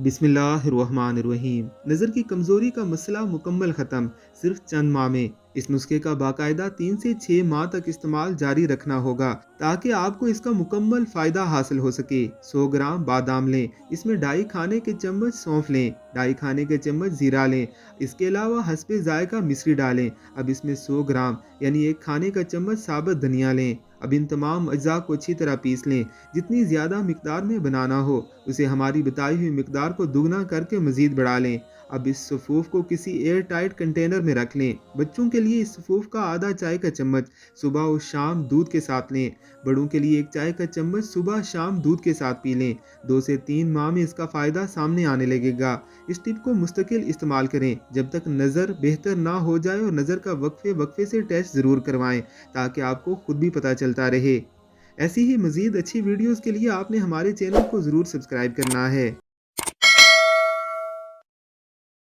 बिस्मिल्लाहिर्रहमानिर्रहीम। नज़र की कमज़ोरी का मसला मुकम्मल ख़त्म, सिर्फ चंद माह में। इस नुस्खे का बाकायदा 3 से 6 माह तक इस्तेमाल जारी रखना होगा ताकि आपको इसका मुकम्मल फ़ायदा हासिल हो सके। 100 ग्राम बादाम लें, इसमें 2.5 खाने के चम्मच सौंफ लें, 2.5 खाने के चम्मच ज़ीरा लें। इसके अलावा हस्बे ज़ायक़ा मिश्री डालें। अब इसमें 100 ग्राम यानी 1 खाने का चम्मच साबुत धनिया लें। अब इन तमाम अज्जा को अच्छी तरह पीस लें। जितनी ज़्यादा मिकदार में बनाना हो उसे हमारी बताई हुई मिकदार को दुगना करके मज़ीद बढ़ा लें। अब इस सफ़ूफ को किसी एयर टाइट कंटेनर में रख लें। बच्चों के लिए इस सफ़ूफ का आधा चाय का चम्मच सुबह और शाम दूध के साथ लें। बड़ों के लिए 1 चाय का चम्मच सुबह शाम दूध के साथ पी लें। 2 से 3 माह में इसका फ़ायदा सामने आने लगेगा। इस टिप को मुस्तकिल इस्तेमाल करें जब तक नज़र बेहतर ना हो जाए, और नज़र का वक्फे वक्फे से टेस्ट ज़रूर करवाएं ताकि आपको खुद भी पता चलता रहे। ऐसी ही मज़ीद अच्छी वीडियोज़ के लिए आपने हमारे चैनल को ज़रूर सब्सक्राइब करना है।